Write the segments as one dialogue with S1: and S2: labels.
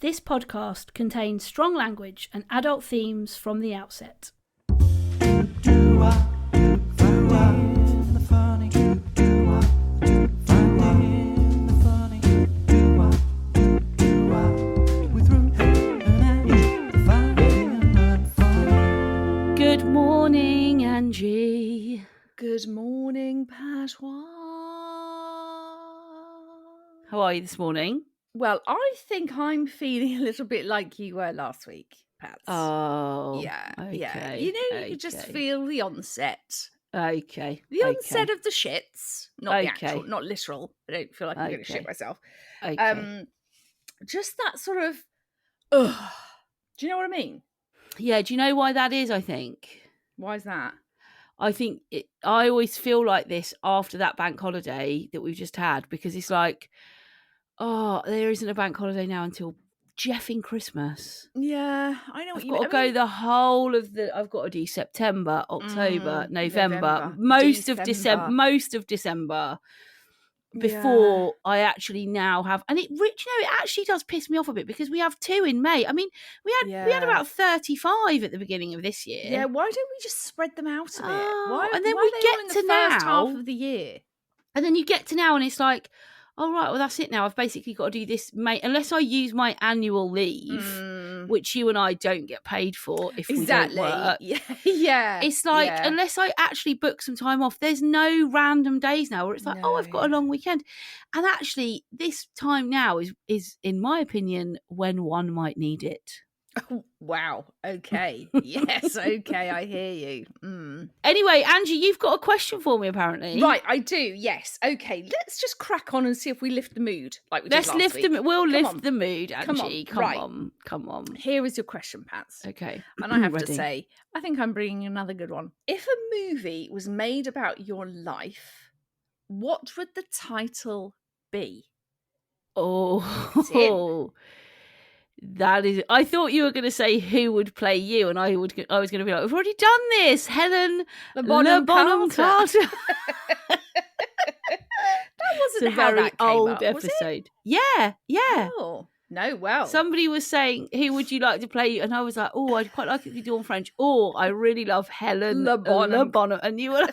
S1: This podcast contains strong language and adult themes from the outset. Good morning, Angie.
S2: Good morning, Patois.
S1: How are you this morning?
S2: Well, I think I'm feeling a little bit like you were last week, Pats.
S1: Oh,
S2: yeah.
S1: okay,
S2: You know, you could just feel the onset.
S1: Okay.
S2: The onset of the shits. Not the
S1: Okay.
S2: actual, not literal. I don't feel like I'm going to shit myself.
S1: Okay.
S2: Just that sort of, ugh. Do you know what I mean?
S1: Yeah, do you know why that is, I think?
S2: Why is that?
S1: I think I always feel like this after that bank holiday that we've just had, because it's like, oh, there isn't a bank holiday now until jeffing Christmas.
S2: Yeah, I know.
S1: I've got to go the whole of I've got to do September, October, November, most of December before I actually now have, and it actually does piss me off a bit because we have 2 in May. I mean, we had about 35 at the beginning of this year.
S2: Yeah, why don't we just spread them out a bit?
S1: Why? And then we get to
S2: the
S1: now,
S2: first half of the year,
S1: and then you get to now, and it's like, oh, right, well, that's it now. I've basically got to do this, mate, unless I use my annual leave, which you and I don't get paid for if we don't work.
S2: Yeah.
S1: It's like, unless I actually book some time off, there's no random days now where it's like, oh, I've got a long weekend. And actually, this time now is, in my opinion, when one might need it.
S2: Oh, wow. Okay. Yes. Okay. I hear you.
S1: Anyway, Angie, you've got a question for me, apparently.
S2: Right. I do. Yes. Okay. Let's just crack on and see if we lift the mood like we did last week.
S1: We'll lift the mood, Angie. Come on.
S2: Here is your question, Pats.
S1: Okay.
S2: And I have to say, I think I'm bringing another good one. If a movie was made about your life, what would the title be?
S1: Oh. That is. I thought you were going to say who would play you, and I was going to be like, we've already done this, Helen Bonham Carter.
S2: That wasn't
S1: a very old episode. Yeah.
S2: Oh no, well,
S1: somebody was saying, who would you like to play you? And I was like, oh, I'd quite like it to be Dawn French. Oh, I really love Helen Bonham. And you were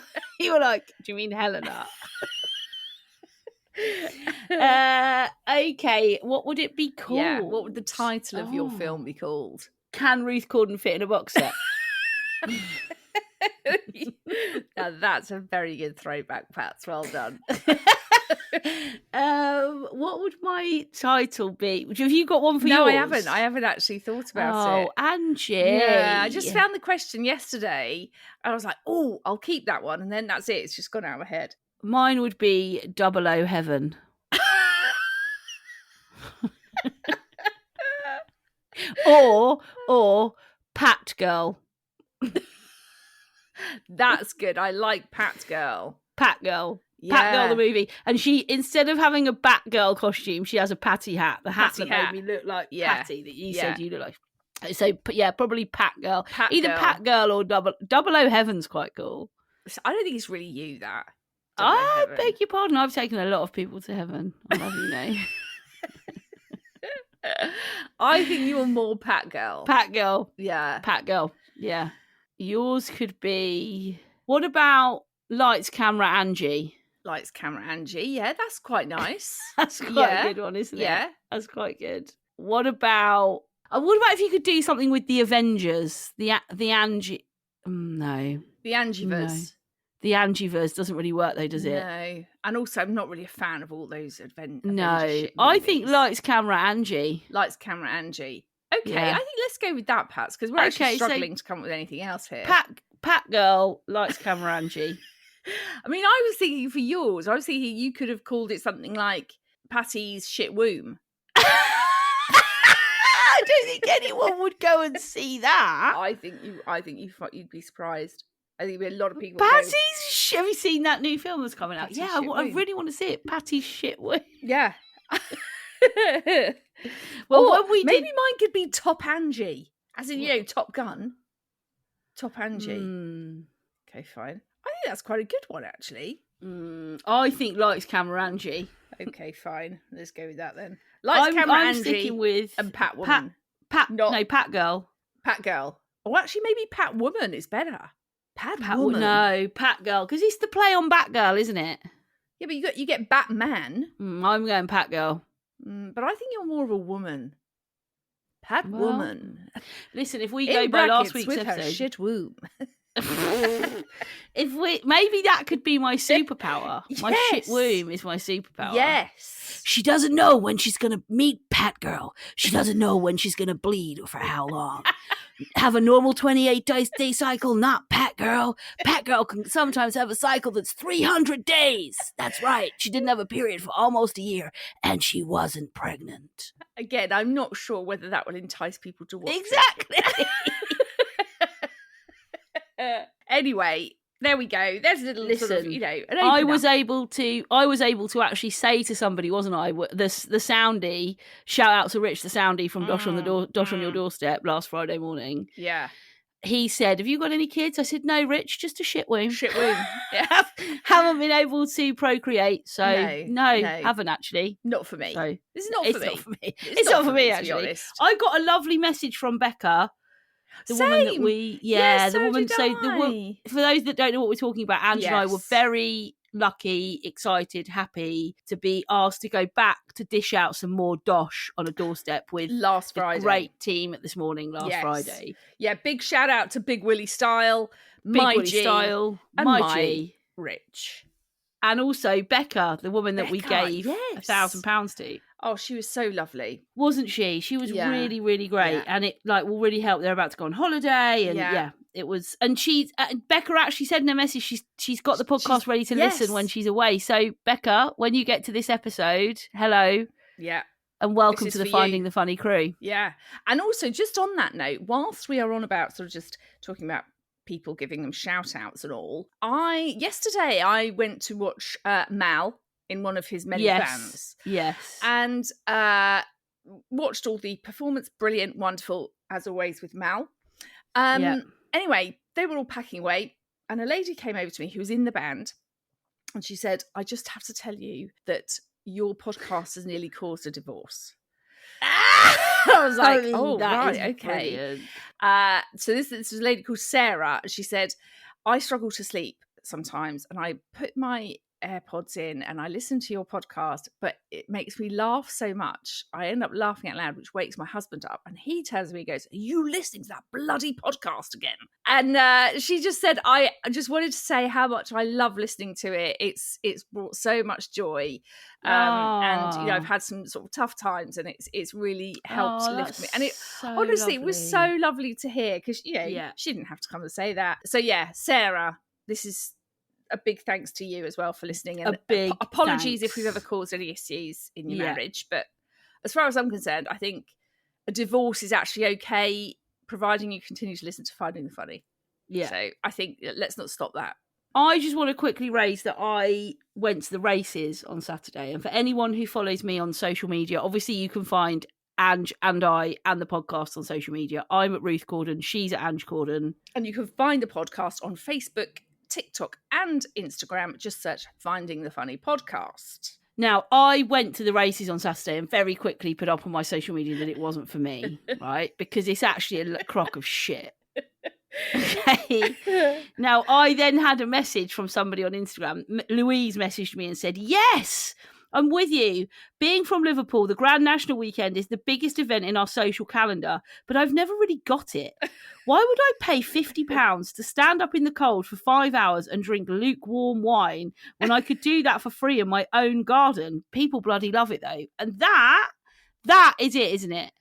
S1: like, do you mean Helena? Okay, what would it be called?
S2: Yeah, what would the title of your film be called?
S1: Can Ruth Corden fit in a box set?
S2: Now that's a very good throwback, Pats. Well done.
S1: What would my title be? Have you got one for yours?
S2: No, I haven't actually thought about it.
S1: Oh, Angie.
S2: Yeah, I just found the question yesterday and I was like, oh, I'll keep that one. And then that's it. It's just gone out of my head.
S1: Mine would be 00 Heaven. or Pat Girl.
S2: That's good. I like Pat Girl.
S1: Pat Girl. Yeah. Pat Girl the movie. And she, instead of having a Batgirl costume, she has a Patty hat. The hat that made me look like Patty that you said you look like. So, yeah, probably Pat Girl. Pat Girl or 00 Heaven's quite cool.
S2: I don't think it's really you, that.
S1: I beg your pardon. I've taken a lot of people to heaven. I love you know.
S2: I think you were more Pat Girl.
S1: Pat Girl.
S2: Yeah.
S1: Pat Girl. Yeah. Yours could be... What about Lights, Camera, Angie?
S2: Lights, Camera, Angie. Yeah, that's quite nice.
S1: That's quite a good one, isn't it?
S2: Yeah.
S1: That's quite good. What about if you could do something with the Avengers? The Angie... No.
S2: The Angieverse.
S1: No. The Angieverse doesn't really work though, does it?
S2: No. And also, I'm not really a fan of all those Avengers.
S1: No. I think Lights, Camera, Angie.
S2: Lights, Camera, Angie. Okay, I think let's go with that, Pats, because we're actually struggling to come up with anything else here.
S1: Pat Girl, Lights, Camera, Angie.
S2: I mean, I was thinking for yours, I was thinking you could have called it something like Patty's Shit Womb.
S1: I don't think anyone would go and see that.
S2: I think you'd be surprised. I think there'd be a lot of people.
S1: Have you seen that new film that's coming out? Patty's I really want to see it. Patty's Shit Womb. Yeah.
S2: Well, maybe mine could be Top Angie, as in Top Gun. Top Angie. Okay, fine. I think that's quite a good one, actually.
S1: I think Lights, Camera, Angie.
S2: Okay, fine. Let's go with that then. Lights, camera,
S1: I'm
S2: Angie
S1: sticking with
S2: and Pat Woman.
S1: Pat Girl.
S2: Pat Girl. Or actually, maybe Pat Woman is better. Pat Woman.
S1: No, Pat Girl, because it's the play on Batgirl, isn't it?
S2: Yeah, but you get Batman.
S1: I'm going Pat Girl.
S2: But I think you're more of a woman. Pat Woman.
S1: Listen, if we go by last week's
S2: with
S1: episode,
S2: her shit womb.
S1: Maybe that could be my superpower.
S2: Yes.
S1: My shit womb is my superpower.
S2: Yes.
S1: She doesn't know when she's gonna meet Pat Girl. She doesn't know when she's gonna bleed or for how long. Have a normal 28-day cycle, not Pat Girl. Pat Girl can sometimes have a cycle that's 300 days. That's right. She didn't have a period for almost a year, and she wasn't pregnant.
S2: Again, I'm not sure whether that will entice people to watch.
S1: Exactly.
S2: Anyway, there we go. There's a little sort of, an
S1: I was able to actually say to somebody, wasn't I? The soundie, shout out to Rich, the soundie from Dosh on Your Doorstep last Friday morning.
S2: Yeah.
S1: He said, "Have you got any kids?" I said, "No, Rich, just a shit womb."
S2: Shit womb. Yeah.
S1: Haven't been able to procreate, so no, haven't actually.
S2: Not for me.
S1: So
S2: this is not for me.
S1: Not for me. It's not for me, actually. I got a lovely message from Becca. The woman that the woman. For those that don't know what we're talking about, Ange and I were very lucky, excited, happy to be asked to go back to dish out some more dosh on a doorstep with
S2: last Friday.
S1: Great team at This Morning last Friday.
S2: Yeah, big shout out to Big Willie Style,
S1: My
S2: G, Rich.
S1: And also Becca, the woman that we gave £1,000 to.
S2: Oh, she was so lovely.
S1: Wasn't she? She was really, really great. Yeah. And it will really help. They're about to go on holiday. And it was. And Becca actually said in her message, she's got the podcast ready to listen when she's away. So Becca, when you get to this episode, hello.
S2: Yeah.
S1: And welcome to the Finding the Funny crew.
S2: Yeah. And also just on that note, whilst we are on about sort of just talking about people giving them shout outs and all, yesterday I went to watch Mal in one of his many bands.
S1: Yes.
S2: And watched all the performance. Brilliant, wonderful, as always with Mal. Anyway, they were all packing away, and a lady came over to me who was in the band, and she said, "I just have to tell you that your podcast has nearly caused a divorce." I was like, right, okay. So this was a lady called Sarah. She said, "I struggle to sleep sometimes, and I put my AirPods in and I listen to your podcast, but it makes me laugh so much. I end up laughing out loud, which wakes my husband up. And he turns to me and goes, 'Are you listening to that bloody podcast again?'" And she just said, I just wanted to say how much I love listening to it. It's brought so much joy. And I've had some sort of tough times, and it's really helped lift me. And it honestly, it was so lovely to hear, because she didn't have to come and say that. So Sarah, this is a big thanks to you as well for listening, and apologies if we've ever caused any issues in your marriage. But as far as I'm concerned, I think a divorce is actually okay, providing you continue to listen to Finding the Funny. Yeah. So I think let's not stop that.
S1: I just want to quickly raise that I went to the races on Saturday, and for anyone who follows me on social media, obviously you can find Ange and I and the podcast on social media. I'm at Ruth Corden, she's at Ange Corden.
S2: And you can find the podcast on Facebook, TikTok and Instagram. Just search Finding the Funny Podcast.
S1: Now, I went to the races on Saturday and very quickly put up on my social media that it wasn't for me, right? Because it's actually a crock of shit. Okay. Now, I then had a message from somebody on Instagram. Louise messaged me and said, "Yes, I'm with you. Being from Liverpool, the Grand National Weekend is the biggest event in our social calendar, but I've never really got it. Why would I pay £50 to stand up in the cold for 5 hours and drink lukewarm wine when I could do that for free in my own garden? People bloody love it, though." And that is it, isn't it?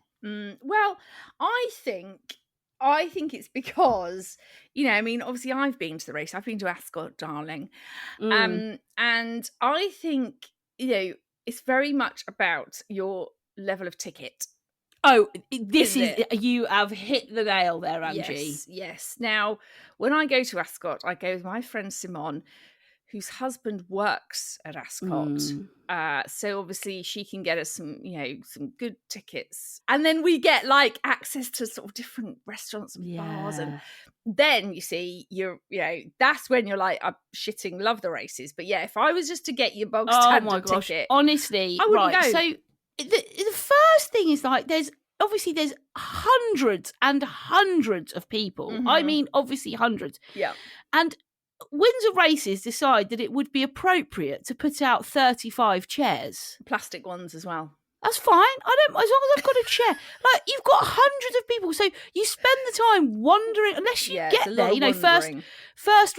S2: Well, I think it's because, obviously I've been to the race. I've been to Ascot, darling. And I think, it's very much about your level of ticket.
S1: Oh, you have hit the nail there, Angie.
S2: Yes. Now, when I go to Ascot, I go with my friend Simone, whose husband works at Ascot. So obviously she can get us some good tickets. And then we get access to sort of different restaurants and bars. And then you see, that's when you're like, "I'm love the races." But if I was just to get your bog standard ticket,
S1: honestly,
S2: I wouldn't go.
S1: So the first thing is like, there's hundreds and hundreds of people.
S2: Mm-hmm.
S1: I mean, obviously hundreds.
S2: Yeah.
S1: And Windsor Races decide that it would be appropriate to put out 35 chairs.
S2: Plastic ones as well.
S1: That's fine. I don't, as long as I've got a chair. Like, you've got hundreds of people, so you spend the time wandering, unless you get there, you know, first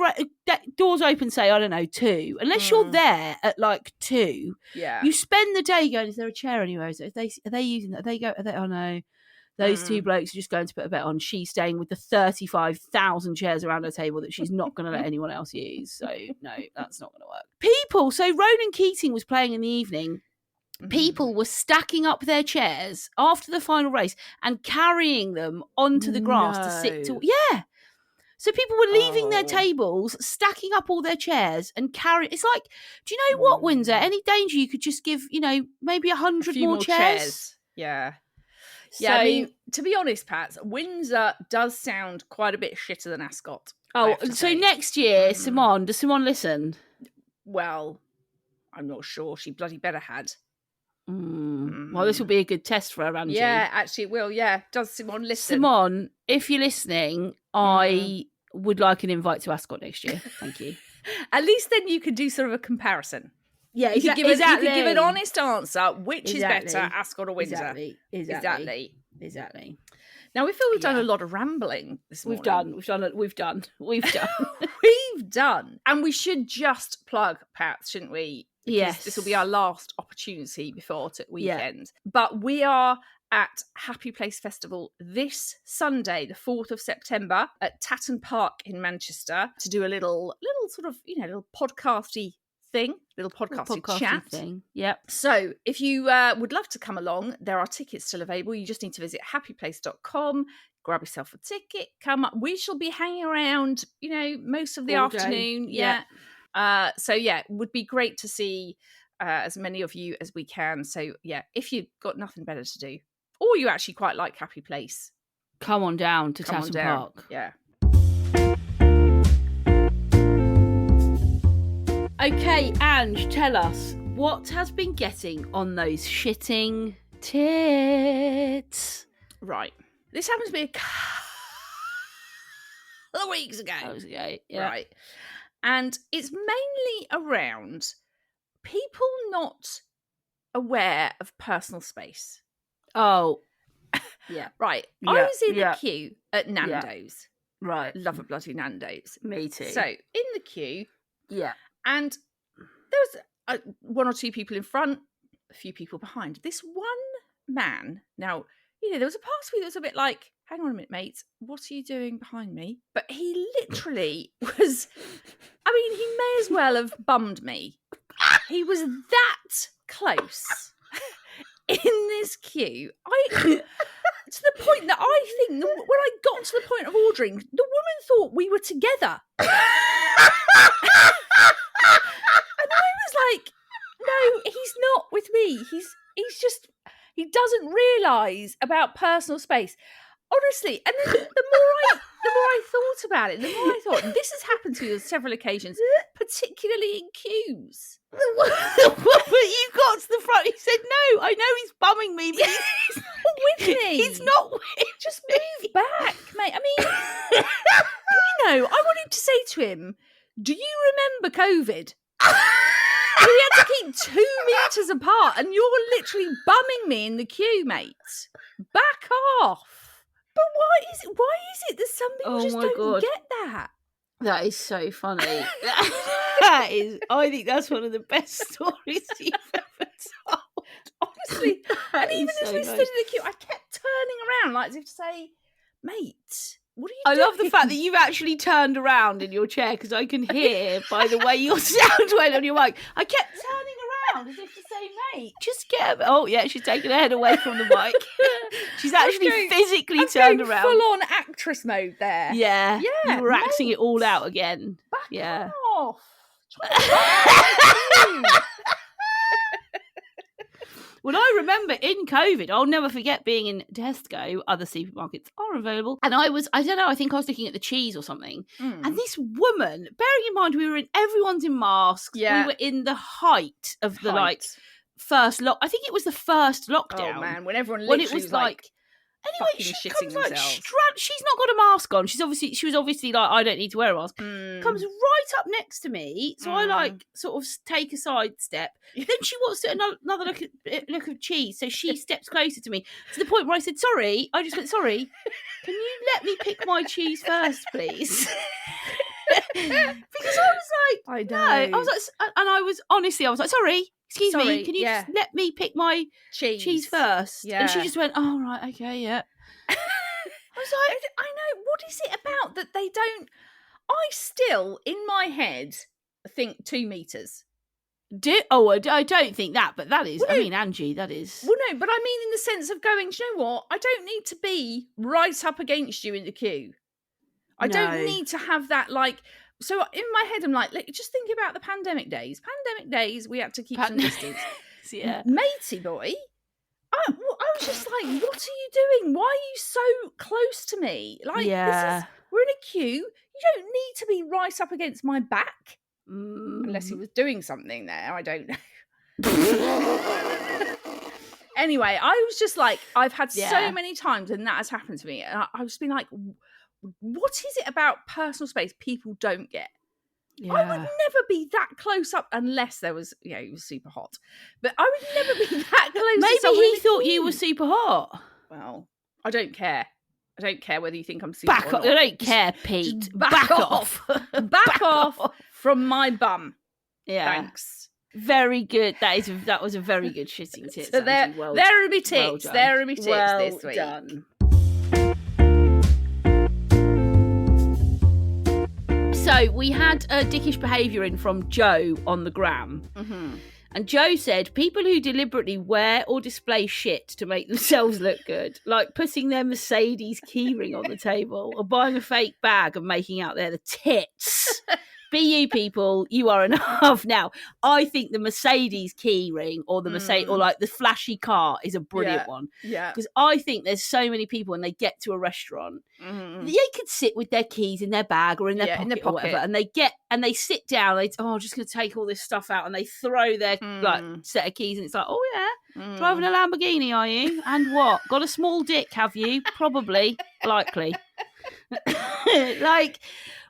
S1: doors open, say, I don't know, 2. Unless you're there at like 2, you spend the day going, is there a chair anywhere? Are they using that? Oh no. Those 2 blokes are just going to put a bet on she's staying with the 35,000 chairs around her table that she's not going to let anyone else use. So no, that's not going to work. People, so Ronan Keating was playing in the evening. People were stacking up their chairs after the final race and carrying them onto the grass to sit to. Yeah. So people were leaving their tables, stacking up all their chairs and carrying. It's like, do you know what, Windsor? Any danger you could just give, you know, maybe 100 more chairs?
S2: Yeah. So, yeah, I mean, to be honest, Pat, Windsor does sound quite a bit shitter than Ascot.
S1: Oh, so next year, Simone, does Simone listen?
S2: Well, I'm not sure. She bloody better had.
S1: Well, this will be a good test for her, Ange.
S2: Yeah, actually it will, yeah. Does Simone listen?
S1: Simone, if you're listening, I would like an invite to Ascot next year. Thank you.
S2: At least then you could do sort of a comparison.
S1: Yeah,
S2: you could give an honest answer. Which is better, Ascot or Windsor?
S1: Exactly.
S2: Now we feel we've done a lot of rambling this morning.
S1: We've done.
S2: We've done. And we should just plug Pat, shouldn't we? Because
S1: yes.
S2: This will be our last opportunity before weekend. Yeah. But we are at Happy Place Festival this Sunday, the 4th of September, at Tatton Park in Manchester to do a little sort of, you know, little podcasty thing, little podcasty chat
S1: thing. Yep.
S2: So if you would love to come along, there are tickets still available. You just need to visit happyplace.com, grab yourself a ticket, come up. We shall be hanging around, you know, most of the afternoon. Yeah. So yeah, it would be great to see as many of you as we can. So yeah, if you've got nothing better to do, or you actually quite like Happy Place,
S1: come on down to Tatton Park.
S2: Yeah.
S1: Okay, Ange, tell us what has been getting on those shitting tits.
S2: Right. This happened to me a couple of weeks ago.
S1: Yeah.
S2: Right. And it's mainly around people not aware of personal space.
S1: Oh, yeah.
S2: Right. Yeah. I was in the queue at Nando's.
S1: Yeah. Right.
S2: Love a bloody Nando's.
S1: Me too.
S2: So, in the queue.
S1: Yeah.
S2: And there was 1 or 2 people in front, a few people behind. This one man, now, you know, there was a part of me that was a bit like, hang on a minute, mate, what are you doing behind me? But he literally was, I mean, he may as well have bummed me. He was that close in this queue. To the point that I think when I got to the point of ordering, the woman thought we were together. And I was like, no, he's not with me. He doesn't realise about personal space. Honestly, and then the more I thought about it, the more I thought, this has happened to me on several occasions, particularly in queues.
S1: But you got to the front, he said, no, I know he's bumming me, but
S2: he's not with me.
S1: He's not with me.
S2: Just move back, mate. I mean, you know, I wanted to say to him, do you remember COVID? We had to keep 2 meters apart and you're literally bumming me in the queue, mate. Back off. But why is it that some people just don't get that?
S1: That is so funny. That is, I think that's one of the best stories you've ever told.
S2: Honestly. And even as we stood in the queue, I kept turning around like as if to say, mate, what are you doing?
S1: I love the fact that you've actually turned around in your chair because I can hear by the way your sound went on your mic. I kept turning around as if to say, mate, just get a... Oh, yeah, she's taking her head away from the mic. She's actually physically turned around.
S2: Full-on actress mode there.
S1: Yeah. You were acting it all out again.
S2: Back off.
S1: Well, I remember in COVID, I'll never forget being in Tesco, other supermarkets are available. And I think I was looking at the cheese or something. And this woman, bearing in mind everyone's in masks, we were in the height of the I think it was the first lockdown.
S2: Oh man, when everyone literally
S1: it was
S2: was like
S1: anyway,
S2: fucking
S1: she
S2: shitting
S1: comes like
S2: themselves.
S1: she's not got a mask on. She was obviously like, I don't need to wear a mask. Comes right up next to me, so I like sort of take a side step. Then she wants to another look of cheese, so she steps closer to me to the point where I said sorry. I just went sorry. Can you let me pick my cheese first, please? Because I was like,
S2: I know.
S1: no. I was like, and I was like, sorry. Excuse me, can you just let me pick my cheese first?
S2: Yeah.
S1: And she just went, oh, right, okay, yeah. I was like,
S2: I know, what is it about that they don't... I still, in my head, think 2 meters.
S1: I don't think that, but that is, well, I mean, Angie, that is...
S2: Well, no, but I mean in the sense of going, do you know what? I don't need to be right up against you in the queue. I don't need to have that, like... So in my head, I'm like, just think about the pandemic days. Pandemic days, we had to keep some distance.
S1: Yeah.
S2: Matey boy, I was just like, what are you doing? Why are you so close to me? Like, we're in a queue. You don't need to be right up against my back. Unless he was doing something there. I don't know. Anyway, I was just like, I've had so many times and that has happened to me. And I've just been like, what is it about personal space people don't get? Yeah. I would never be that close up unless there was, it was super hot. But I would never be that close.
S1: Maybe he thought you were super hot.
S2: Well, I don't care. I don't care whether you think I'm super hot or not.
S1: I don't care, Pete.
S2: Back off. Back off from my bum.
S1: Yeah.
S2: Thanks.
S1: Very good. That was a very good shitting tits.
S2: So there are my tits. There are my tits this week.
S1: Well done. So we had a dickish behaviour in from Joe on the gram. Mm-hmm. And Joe said, people who deliberately wear or display shit to make themselves look good, like putting their Mercedes keyring on the table or buying a fake bag and making out they're the tits. Be you people, you are enough. Now, I think the Mercedes keyring or the Mercedes or like the flashy car is a brilliant one.
S2: Yeah.
S1: Because I think there's so many people when they get to a restaurant, they could sit with their keys in their bag or in their pocket or whatever, and they sit down, I'm just going to take all this stuff out, and they throw their like set of keys, and it's like, oh yeah, driving a Lamborghini, are you? And what? Got a small dick, have you? Probably, likely. Like,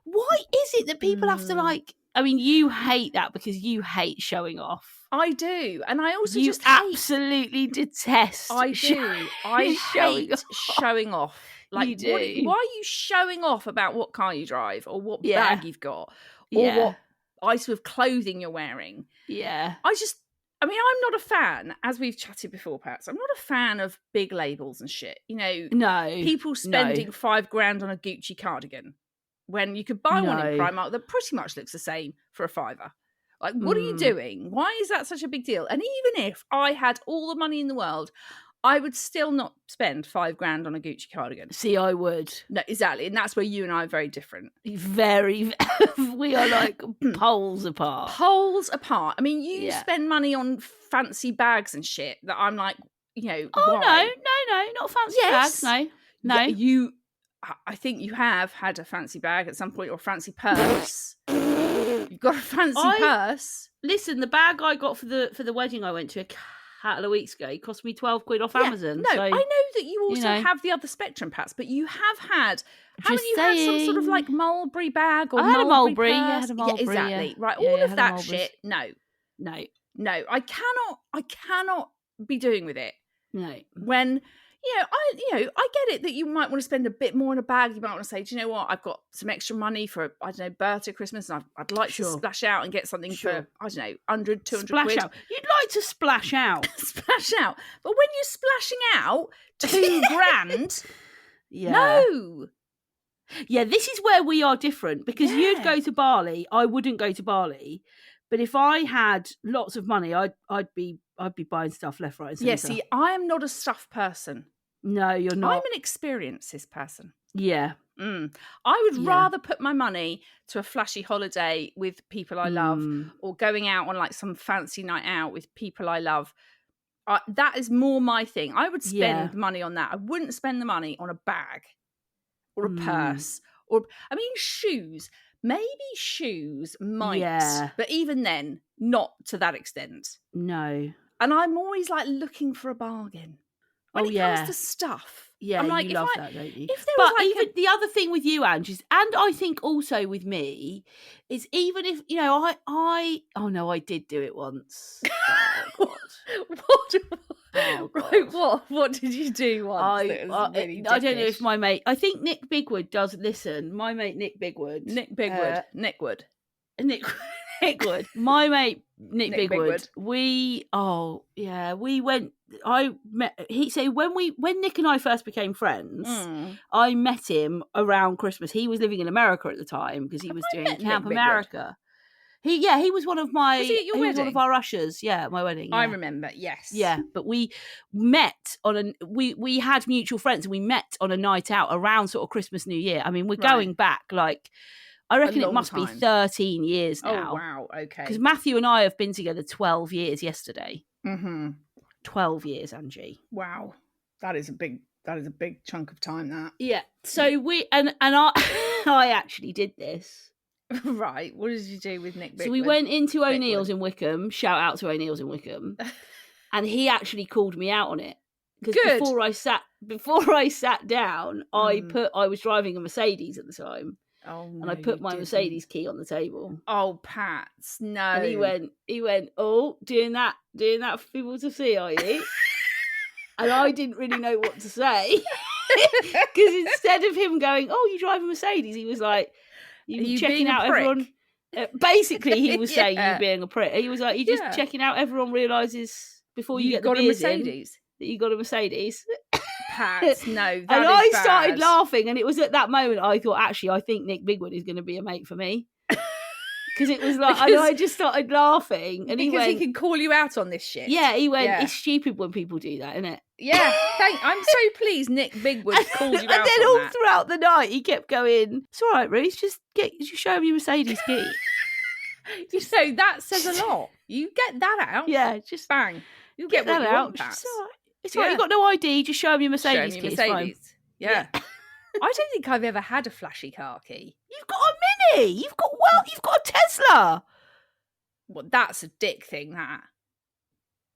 S1: why is it that people have to like? I mean, you hate that because you hate showing off.
S2: I do, and I also just
S1: absolutely detest.
S2: I do. I hate showing off. Like,
S1: you do.
S2: Why are you showing off about what car you drive or what bag you've got or what item of clothing you're wearing?
S1: Yeah.
S2: I mean, I'm not a fan, as we've chatted before, perhaps. I'm not a fan of big labels and shit. People spending $5,000 on a Gucci cardigan when you could buy one in Primark that pretty much looks the same for $5. Like, what are you doing? Why is that such a big deal? And even if I had all the money in the world, I would still not spend $5,000 on a Gucci cardigan.
S1: See, I would.
S2: No, exactly. And that's where you and I are very different.
S1: Very. We are like poles apart.
S2: Poles apart. I mean, you spend money on fancy bags and shit that I'm like,
S1: Oh,
S2: why?
S1: no, not fancy bags. No.
S2: Yeah, I think you have had a fancy bag at some point or a fancy purse. You've got a fancy purse.
S1: Listen, the bag I got for the wedding I went to a couple of weeks ago, it cost me £12 off Amazon.
S2: No, so, I know that you also have the other Spectrum packs, but you have had. Haven't you had some sort of like Mulberry bag or
S1: I had a Mulberry?
S2: Purse?
S1: Yeah, I had a Mulberry.
S2: Yeah, exactly.
S1: Yeah.
S2: Right, all of that shit. No. I cannot be doing with it.
S1: No.
S2: When I get it that you might want to spend a bit more in a bag. You might want to say, do you know what? I've got some extra money for, I don't know, birthday, Christmas, and I'd like to splash out and get something for, I don't know, 100, 200
S1: splash
S2: quid.
S1: Out. You'd like to splash out.
S2: Splash out. But when you're splashing out $2,000, no.
S1: Yeah, this is where we are different because you'd go to Bali. I wouldn't go to Bali. But if I had lots of money, I'd be buying stuff left, right, and centre.
S2: Yeah, see, I am not a stuff person.
S1: No, you're not.
S2: I'm an experiences person.
S1: Yeah.
S2: I would rather put my money to a flashy holiday with people I love or going out on like some fancy night out with people I love. That is more my thing. I would spend money on that. I wouldn't spend the money on a bag or a purse or, I mean, shoes. Maybe shoes might, but even then, not to that extent.
S1: No.
S2: And I'm always like looking for a bargain. When it comes to stuff.
S1: Yeah,
S2: I'm like,
S1: you love that, don't you?
S2: If there
S1: but
S2: was like
S1: even the other thing with you, Ange, is, and I think also with me, is even if, you know, oh no, I did do it once. Oh, God.
S2: Right, what did you do once?
S1: I don't know if my mate, I think Nick Bigwood does listen. My mate Nick Bigwood. Nickwood. My mate Nick Bigwood. We went. When Nick and I first became friends, I met him around Christmas. He was living in America at the time because he was doing Camp America. He was one of my. He was one of our ushers. Yeah, at my wedding. Yeah.
S2: I remember. Yes.
S1: Yeah, but we met on we had mutual friends, and we met on a night out around sort of Christmas, New Year. I mean, we're going back like. I reckon it must be 13 years now.
S2: Oh, wow. Okay.
S1: Because Matthew and I have been together 12 years yesterday. 12 years, Angie.
S2: Wow. That is a big chunk of time, that.
S1: Yeah. So we, and I actually did this.
S2: Right. What did you do with Nick Bigwood?
S1: So we went into O'Neill's in Wickham. Shout out to O'Neill's in Wickham. And he actually called me out on it. Because before I sat down, I was driving a Mercedes at the time.
S2: Oh, no,
S1: and I put my Mercedes key on the table.
S2: Oh, Pats, no.
S1: And he went, oh, doing that for people to see, are you? And I didn't really know what to say. Because instead of him going, oh, you drive a Mercedes, he was like, you checking out everyone. Basically, he was saying you being a prick. He was like, you just checking out everyone realises before you get the beers in that you got a Mercedes.
S2: Pats, no, that
S1: and I started laughing, and it was at that moment I thought, actually, I think Nick Bigwood is going to be a mate for me. Because it was like, I just started laughing, and he
S2: can call you out on this shit.
S1: Yeah, he went, it's stupid when people do that, isn't it?
S2: Yeah, I'm so pleased Nick Bigwood called you out.
S1: And then all throughout the night, he kept going, it's all right, Ruth, just show him your Mercedes key.
S2: So that says a lot. You get that out.
S1: Yeah, just
S2: bang.
S1: You get that out. It's all right. It's all right. You've got no ID. Just show him your Mercedes key. Mercedes.
S2: Yeah. I don't think I've ever had a flashy car key.
S1: You've got a Mini. You've got a Tesla.
S2: Well, that's a dick thing, that.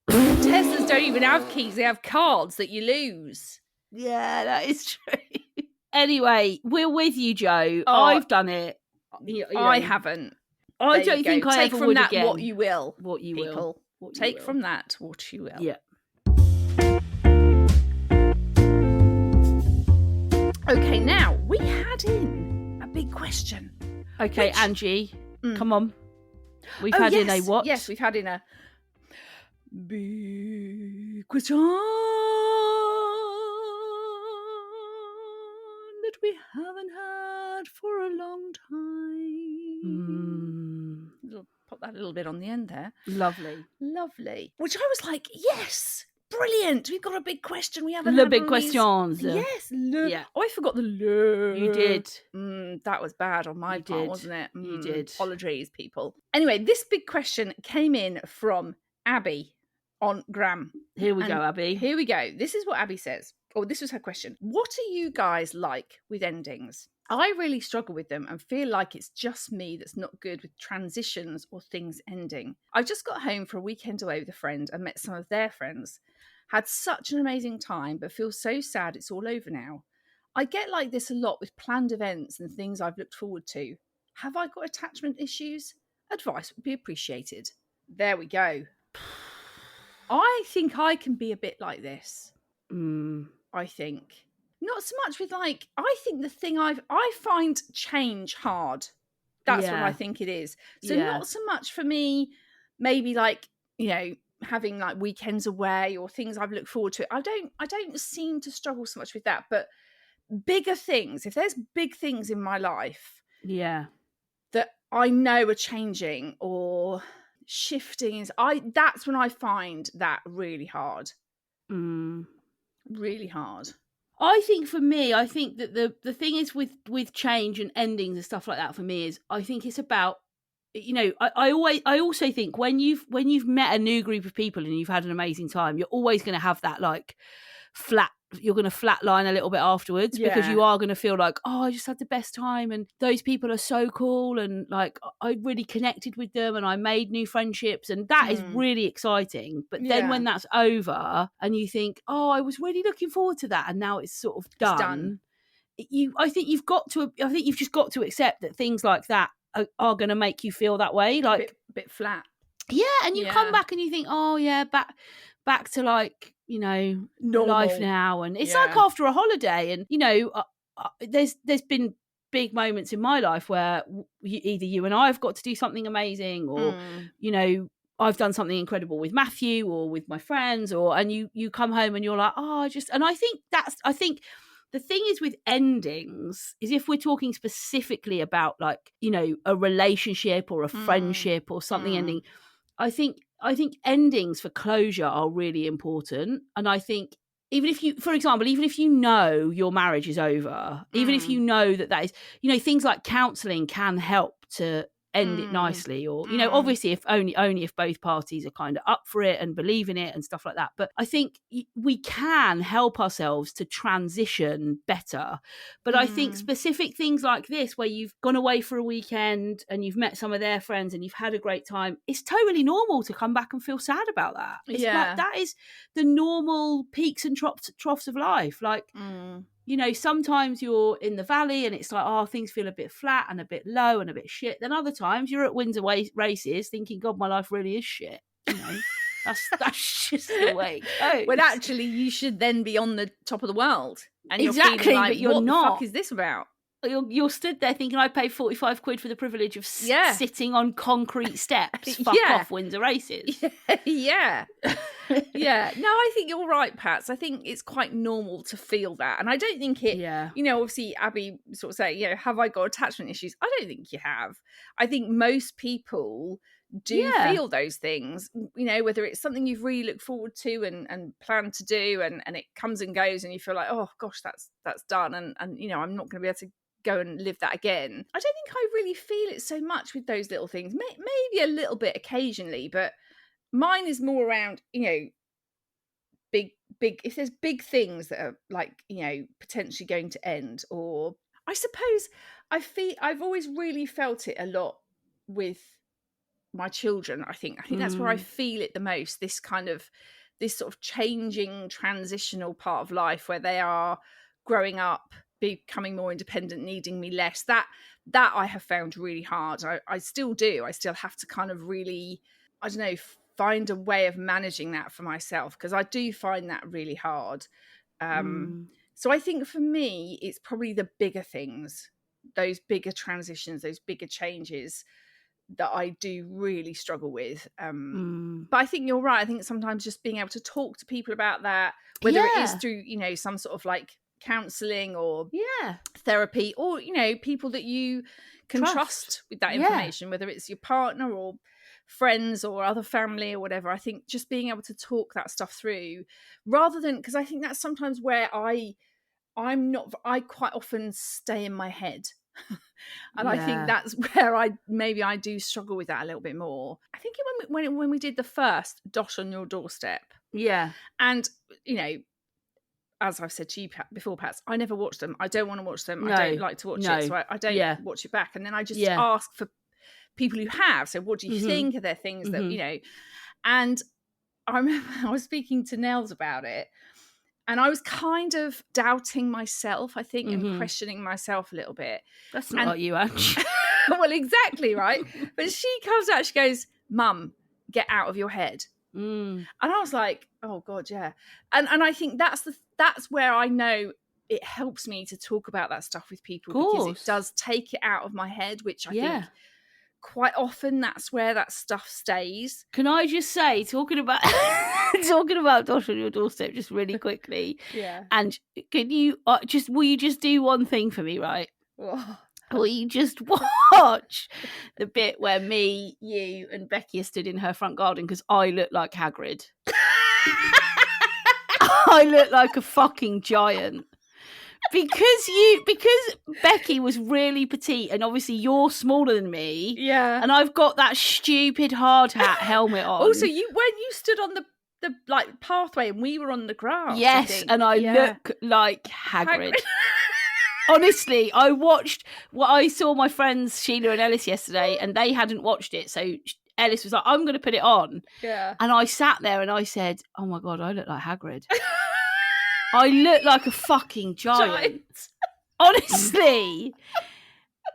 S2: Teslas don't even have keys. They have cards that you lose.
S1: Yeah, that is true. Anyway, we're with you, Joe. I've done it.
S2: I haven't.
S1: I don't think I ever would again.
S2: Take from that what you will.
S1: What you
S2: will. Take from that what you will.
S1: Yeah.
S2: Okay, now we had in a big question.
S1: Okay, Angie, come on. We've had in a what?
S2: Yes, we've had in a big question that we haven't had for a long time. Pop that little bit on the end there.
S1: Lovely.
S2: Which I was like, yes. Brilliant! We've got a big question. We haven't
S1: had big questions.
S2: Yes, I forgot the le.
S1: You did.
S2: That was bad on my part, wasn't it?
S1: You did.
S2: Apologies, people. Anyway, this big question came in from Abby on Gram.
S1: Here we go, Abby.
S2: Here we go. This is what Abby says. This was her question. What are you guys like with endings? I really struggle with them and feel like it's just me that's not good with transitions or things ending. I just got home for a weekend away with a friend and met some of their friends. Had such an amazing time, but feel so sad it's all over now. I get like this a lot with planned events and things I've looked forward to. Have I got attachment issues? Advice would be appreciated. There we go. I think I can be a bit like this. I think. Not so much with I think the thing I find change hard. That's what I think it is. So not so much for me, maybe having weekends away or things I've looked forward to. I don't seem to struggle so much with that. But bigger things, if there's big things in my life that I know are changing or shifting, that's when I find that really hard. Really hard.
S1: I think for me, I think that the thing is with change and endings and stuff like that for me is I think it's about, I also think when you've met a new group of people and you've had an amazing time, you're always going to have that flat flatline a little bit afterwards, because you are going to feel like, oh, I just had the best time and those people are so cool and like I really connected with them and I made new friendships, and that is really exciting. But then when that's over and you think, oh, I was really looking forward to that and now it's sort of done. I think you've just got to accept that things like that are going to make you feel that way, like
S2: a bit flat.
S1: Yeah, and you come back and you think, oh yeah, back to like, you know,
S2: normal
S1: life now, and it's like after a holiday, and you know, there's been big moments in my life where either you and I have got to do something amazing, or you know, I've done something incredible with Matthew or with my friends, and you come home and you're like, oh, I think the thing is with endings is, if we're talking specifically about like, you know, a relationship or a friendship or something ending, I think endings for closure are really important. And I think even if you, for example, even if you know your marriage is over, even if you know that is, you know, things like counselling can help to end it nicely, or you know, obviously if only if both parties are kind of up for it and believe in it and stuff like that. But I think we can help ourselves to transition better. But I think specific things like this, where you've gone away for a weekend and you've met some of their friends and you've had a great time, it's totally normal to come back and feel sad about that. It's like, that is the normal peaks and troughs of life. Like you know, sometimes you're in the valley and it's like, oh, things feel a bit flat and a bit low and a bit shit. Then other times you're at Windsor races thinking, God, my life really is shit. You know, that's just the way it goes.
S2: When actually you should then be on the top of the world. And you're
S1: exactly,
S2: like,
S1: but you're
S2: what
S1: not.
S2: The fuck is this about?
S1: You're stood there thinking, I paid 45 quid for the privilege of sitting on concrete steps. Fuck off, Windsor races.
S2: Yeah. Yeah. No, I think you're right, Pats. I think it's quite normal to feel that. And I don't think it, you know, obviously Abby sort of say, you know, have I got attachment issues? I don't think you have. I think most people do feel those things, you know, whether it's something you've really looked forward to and planned to do, and it comes and goes and you feel like, oh gosh, that's done. And you know, I'm not going to be able to go and live that again. I don't think I really feel it so much with those little things. Maybe a little bit occasionally, but mine is more around, you know, big if there's big things that are like, you know, potentially going to end. Or I suppose I've always really felt it a lot with my children. I think that's where I feel it the most, this sort of changing transitional part of life where they are growing up, becoming more independent, needing me less. That I have found really hard. I still do. I still have to kind of really, I don't know, find a way of managing that for myself, because I do find that really hard. So I think for me, it's probably the bigger things, those bigger transitions, those bigger changes that I do really struggle with. But I think you're right. I think sometimes just being able to talk to people about that, whether it is through, you know, some sort of like counselling or therapy, or, you know, people that you can trust with that information, whether it's your partner or friends or other family or whatever. I think just being able to talk that stuff through, rather than, because I think that's sometimes where I quite often stay in my head. And I think that's where I do struggle with that a little bit more. I think when we did the first Dot on Your Doorstep, and you know, as I've said to you before, Pats, I never watch them. I don't want to watch them. I don't like to watch it, so I don't watch it back. And then I just ask for people who have. So what do you think? Are there things that, you know? And I remember I was speaking to Nels about it, and I was kind of doubting myself, I think, and questioning myself a little bit.
S1: That's not like you, Ange.
S2: Well, exactly, right? But she comes out, she goes, Mum, get out of your head. And I was like, oh God, yeah. And I think that's where I know it helps me to talk about that stuff with people, because it does take it out of my head, which I think quite often that's where that stuff stays.
S1: Can I just say, talking about Dot on Your Doorstep, just really quickly, and can you will you just do one thing for me, right? Will you just watch the bit where me, you and Becky are stood in her front garden, because I look like Hagrid. I look like a fucking giant. Because Becky was really petite, and obviously you're smaller than me.
S2: Yeah.
S1: And I've got that stupid hard hat helmet on.
S2: Also, when you stood on the the like pathway and we were on the grass.
S1: Yes, and I look like Hagrid. Honestly, I saw my friends Sheila and Ellis yesterday, and they hadn't watched it, so Ellis was like, I'm going to put it on.
S2: Yeah.
S1: And I sat there and I said, oh my God, I look like Hagrid. I look like a fucking giant. Honestly.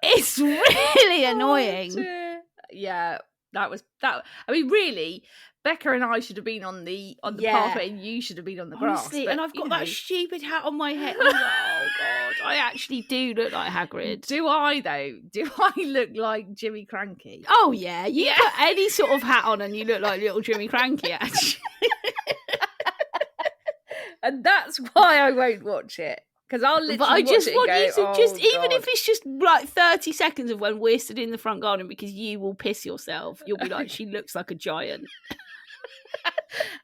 S1: It's really annoying.
S2: Yeah, that was that. I mean, really, Becca and I should have been on the pathway, and you should have been on the grass.
S1: Honestly,
S2: but,
S1: and I've got that stupid hat on my head. Oh God, I actually do look like Hagrid.
S2: Do I though? Do I look like Jimmy Cranky?
S1: Oh yeah, you put any sort of hat on and you look like little Jimmy Cranky. Actually,
S2: and that's why I won't watch it. Because I'll literally
S1: but I just want you to even if it's just like 30 seconds of when we're stood in the front garden, because you will piss yourself. You'll be like, she looks like a giant.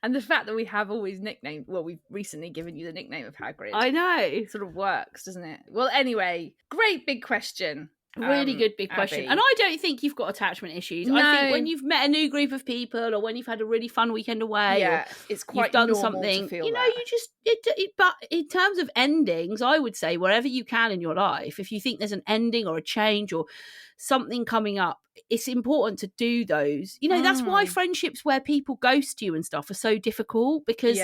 S2: And the fact that we have always nicknamed, well, we've recently given you the nickname of Hagrid.
S1: I know.
S2: It sort of works, doesn't it? Well, anyway, great big question.
S1: Really good big question.
S2: Abby.
S1: And I don't think you've got attachment issues.
S2: No.
S1: I think when you've met a new group of people, or when you've had a really fun weekend away, or
S2: it's quite
S1: you've done
S2: normal
S1: something,
S2: to feel
S1: you know,
S2: that.
S1: you just but in terms of endings, I would say wherever you can in your life, if you think there's an ending or a change or something coming up, it's important to do those. You know, that's why friendships where people ghost you and stuff are so difficult, because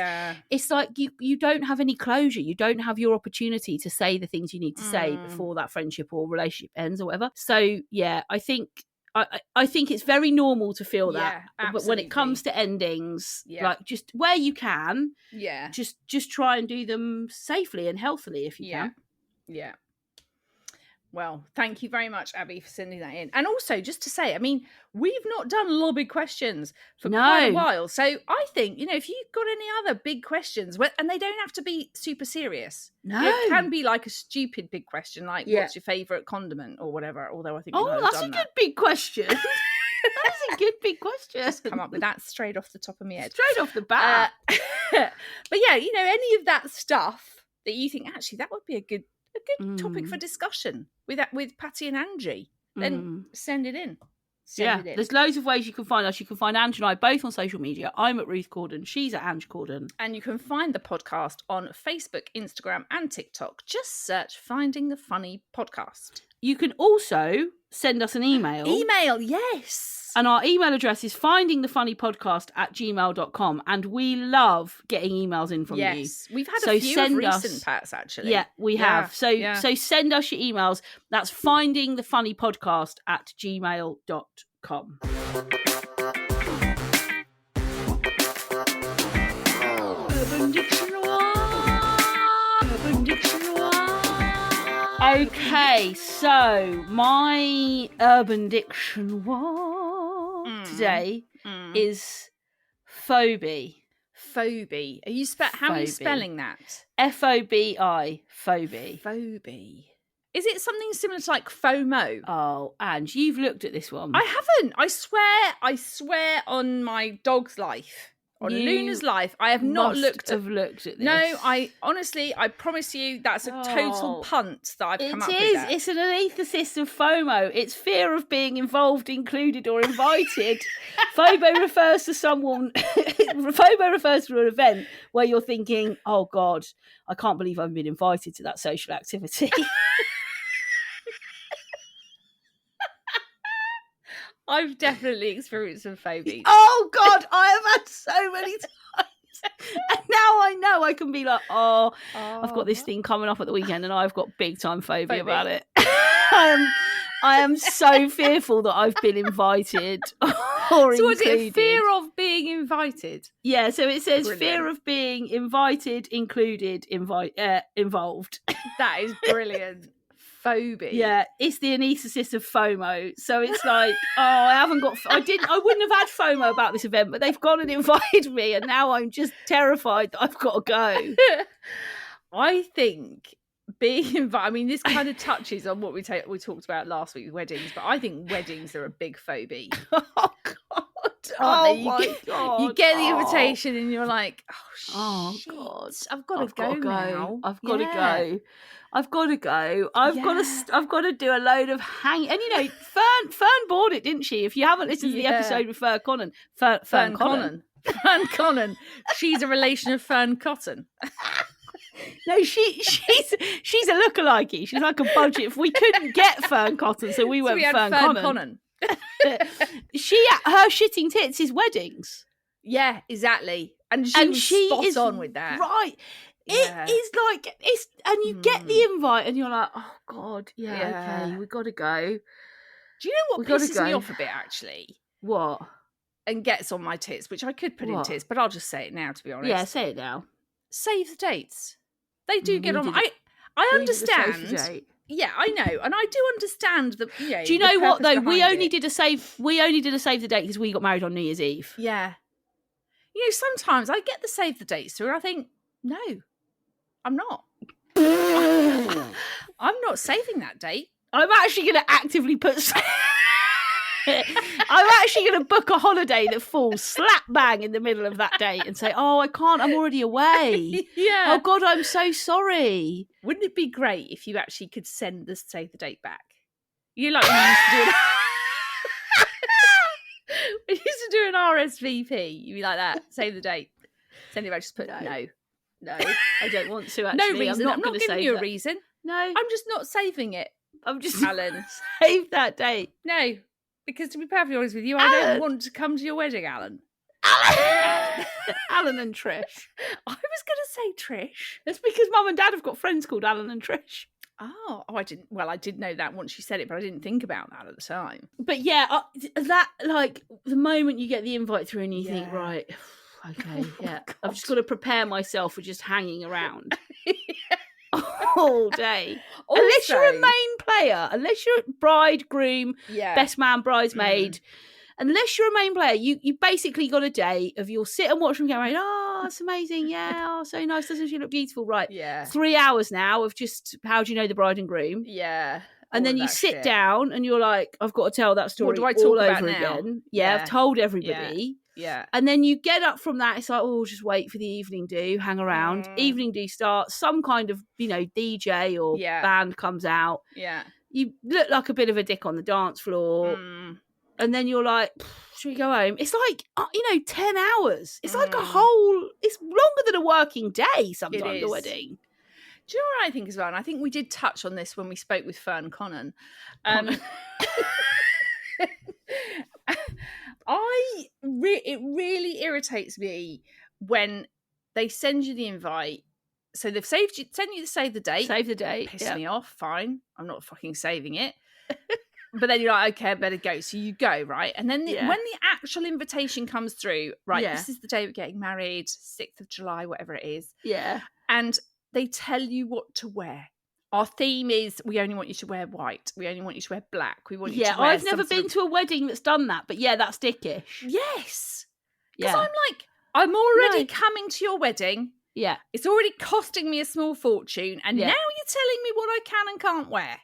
S1: it's like you don't have any closure. You don't have your opportunity to say the things you need to say before that friendship or relationship ends or whatever. So yeah, I think it's very normal to feel that. But when it comes to endings, like just where you can, just try and do them safely and healthily if you can.
S2: Yeah. Well, thank you very much, Abby, for sending that in. And also, just to say, I mean, we've not done a lot of big questions for quite a while. So I think, you know, if you've got any other big questions, and they don't have to be super serious.
S1: No.
S2: It can be like a stupid big question, like what's your favourite condiment or whatever, although I think
S1: that's a good big question. That's a good big question.
S2: Just come up with that straight off the top of my head.
S1: Straight off the bat.
S2: But yeah, you know, any of that stuff that you think, actually, that would be a good topic for discussion with Patty and Angie, then send it in.
S1: There's loads of ways you can find us. You can find Ange and I both on social media. I'm at Ruth Corden. She's at Ange Corden.
S2: And you can find the podcast on Facebook, Instagram and TikTok. Just search Finding the Funny Podcast.
S1: You can also send us an email.
S2: Yes.
S1: And our email address is findingthefunnypodcast@gmail.com. And we love getting emails in from you.
S2: Yes. We've had a few of recent, Pats, actually.
S1: Yeah, we have. So send us your emails. That's findingthefunnypodcast@gmail.com. Urban Dictionary. Okay, so my Urban Dictionary today is phobie.
S2: Phobie. How are you spelling that?
S1: Fobi. Phobie.
S2: Phobie. Is it something similar to like FOMO?
S1: Oh, Ange, you've looked at this one.
S2: I haven't. I swear on my dog's life. On Luna's life, I have not looked at this. No, I promise you, that's a total punt that I've come up with. It is.
S1: It's an anathesis of FOMO. It's fear of being involved, included, or invited. FOMO refers to someone. FOMO refers to an event where you're thinking, "Oh God, I can't believe I've been invited to that social activity."
S2: I've definitely experienced some phobias.
S1: Oh God, I have had so many times. And now I know I can be like, I've got this thing coming up at the weekend and I've got big time phobia about it. I am so fearful that I've been invited or
S2: so
S1: included.
S2: So is it fear of being invited?
S1: Yeah, so it says fear of being invited, included, involved.
S2: That is brilliant. Phobia.
S1: Yeah, it's the anathesis of FOMO. So it's like, I wouldn't have had FOMO about this event, but they've gone and invited me, and now I'm just terrified that I've got to go.
S2: I think being invited, I mean, this kind of touches on what we talked about last week with weddings, but I think weddings are a big phobia.
S1: Oh God.
S2: God. You get the invitation and you're like, oh God, I've got to go now.
S1: I've got to go. I've got to do a load of hanging. And you know, Fern bought it, didn't she? If you haven't listened to the episode with Fern Conan.
S2: Fern Conan. She's a relation of Fern Cotton.
S1: No, she's a lookalike. She's like a budget. We couldn't get Fern Cotton, so we went Fern Conan. Her shitting tits is weddings.
S2: Yeah, exactly. And she was spot on with that.
S1: Right. Yeah. It is like and you get the invite and you're like, oh God, okay, we gotta go.
S2: Do you know what pisses me off a bit actually?
S1: What?
S2: And gets on my tits, which I could put in tits, but I'll just say it now, to be honest.
S1: Yeah, say it now.
S2: Save the dates. They do get on. I understand. Yeah, I know, and I do understand that. You know,
S1: do you know what though? We only did a save the date because we got married on New Year's Eve.
S2: Yeah. You know, sometimes I get the save the dates through and I think, no, I'm not. I'm not saving that date.
S1: I'm actually going to actively put... I'm actually going to book a holiday that falls slap bang in the middle of that date and say, oh, I can't, I'm already away.
S2: Yeah.
S1: Oh, God, I'm so sorry.
S2: Wouldn't it be great if you actually could send the save the date back? You like we used to do it. We used to do an RSVP. You'd be like that. Save the date. Send it back. Just put no.
S1: No, I don't want to actually.
S2: No reason. I'm not giving you a reason.
S1: No.
S2: I'm just not saving it.
S1: I'm just
S2: Alan.
S1: Save that date.
S2: No. Because to be perfectly honest with you, I don't want to come to your wedding, Alan.
S1: Alan and Trish.
S2: I was going to say Trish.
S1: That's because Mum and Dad have got friends called Alan and Trish.
S2: Oh, I didn't. Well, I did know that once she said it, but I didn't think about that at the time.
S1: But yeah, that like the moment you get the invite through and you think, right, okay, yeah, I've just got to prepare myself for just hanging around all day. Also, unless you're a main player, unless you're bride, groom, best man, bridesmaid. Unless you're a main player, you basically got a day of you'll sit and watch them go, right, oh, it's amazing, yeah, oh, so nice, doesn't she look beautiful, right?
S2: Yeah.
S1: 3 hours now of just how do you know the bride and groom?
S2: Yeah.
S1: And then you sit down and you're like, I've got to tell that story
S2: what do I
S1: all
S2: talk
S1: over
S2: about now?
S1: again. Yeah, I've told everybody.
S2: Yeah.
S1: And then you get up from that, it's like, oh, just wait for the evening do, hang around. Evening do starts, some kind of, DJ or band comes out.
S2: Yeah.
S1: You look like a bit of a dick on the dance floor. And then you're like, should we go home? It's like, 10 hours. It's like it's longer than a working day sometimes, the wedding.
S2: Do you know what I think as well? And I think we did touch on this when we spoke with Fern Conan. It really irritates me when they send you the invite. So they've send you to save the date.
S1: Save the date.
S2: Piss me off. Fine. I'm not fucking saving it. But then you're like, okay, I better go. So you go, right? And then when the actual invitation comes through, right, this is the day we're getting married, 6th of July, whatever it is.
S1: Yeah.
S2: And they tell you what to wear. Our theme is we only want you to wear white. We only want you to wear black. We want you to wear
S1: I've never been to a wedding that's done that, but that's dickish.
S2: Yes. Because I'm like, I'm already coming to your wedding.
S1: Yeah.
S2: It's already costing me a small fortune. And now you're telling me what I can and can't wear.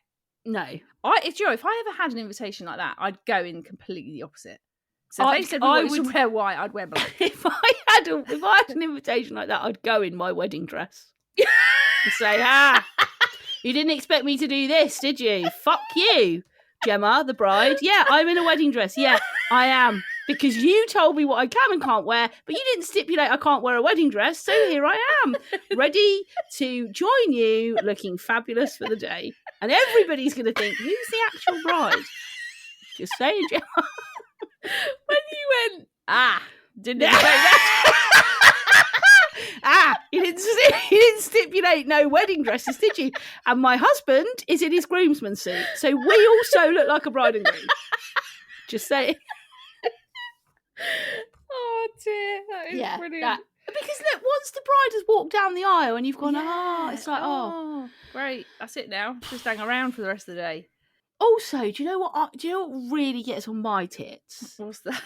S1: No.
S2: If I ever had an invitation like that, I'd go in completely the opposite. So if they said I would wear white, I'd wear black.
S1: If I had an invitation like that, I'd go in my wedding dress. And say, you didn't expect me to do this, did you? Fuck you, Gemma, the bride. Yeah, I'm in a wedding dress. Yeah, I am. Because you told me what I can and can't wear, but you didn't stipulate I can't wear a wedding dress. So here I am, ready to join you, looking fabulous for the day. And everybody's going to think, who's the actual bride? Just saying, Gemma.
S2: When you went, didn't expect that.
S1: You didn't stipulate no wedding dresses, did you? And my husband is in his groomsman suit, so we also look like a bride and groom. Just saying.
S2: Oh dear, that is brilliant.
S1: Because look, once the bride has walked down the aisle and you've gone, it's like,
S2: great, that's it now. Just hang around for the rest of the day.
S1: Also, do you know what really gets on my tits?
S2: What's that?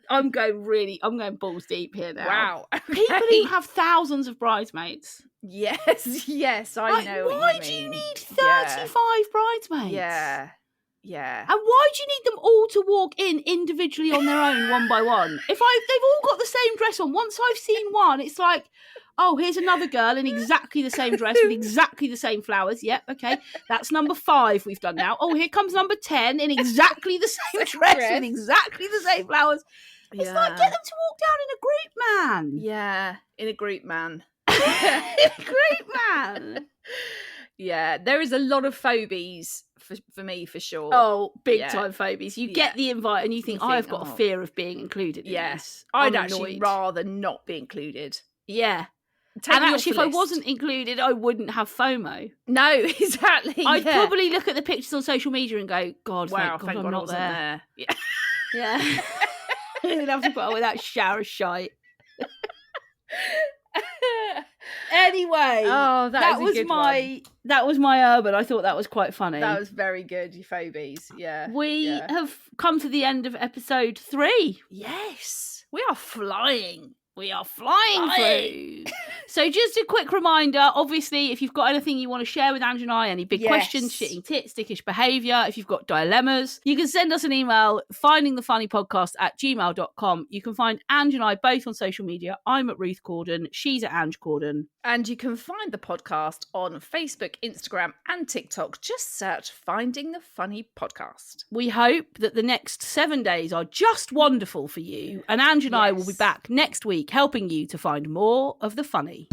S1: I'm going balls deep here now.
S2: Wow. Okay.
S1: People who have thousands of bridesmaids.
S2: Yes, I know.
S1: Why do you need 35 bridesmaids?
S2: Yeah.
S1: And why do you need them all to walk in individually on their own, one by one? They've all got the same dress on. Once I've seen one, it's like, oh, here's another girl in exactly the same dress with exactly the same flowers. Yep, okay. That's number 5 we've done now. Oh, here comes number 10 in exactly the same dress with exactly the same flowers. It's like, get them to walk down in a group, man.
S2: Yeah, in a group, man.
S1: In a group, man.
S2: Yeah, there is a lot of phobies for me, for sure.
S1: Oh, big time phobies. You get the invite and you think, I've got a fear of being included in this.
S2: I'd actually rather not be included.
S1: Yeah. And actually, if I wasn't included, I wouldn't have FOMO.
S2: No, exactly.
S1: I'd probably look at the pictures on social media and go, God,
S2: wow,
S1: thank God I'm not there.
S2: Yeah.
S1: Yeah. I'd have to put up with that shower shite. Anyway, that was my urban. I thought that was quite funny.
S2: That was very good, your phobies. Yeah.
S1: We have come to the end of episode 3.
S2: Yes. We are flying.
S1: We are flying through. So just a quick reminder, obviously, if you've got anything you want to share with Ange and I, any big questions, shitting tits, dickish behaviour, if you've got dilemmas, you can send us an email, findingthefunnypodcast@gmail.com. You can find Ange and I both on social media. I'm at Ruth Corden. She's at Ange Corden.
S2: And you can find the podcast on Facebook, Instagram and TikTok. Just search Finding the Funny Podcast.
S1: We hope that the next 7 days are just wonderful for you. And Ange and I will be back next week helping you to find more of the funny.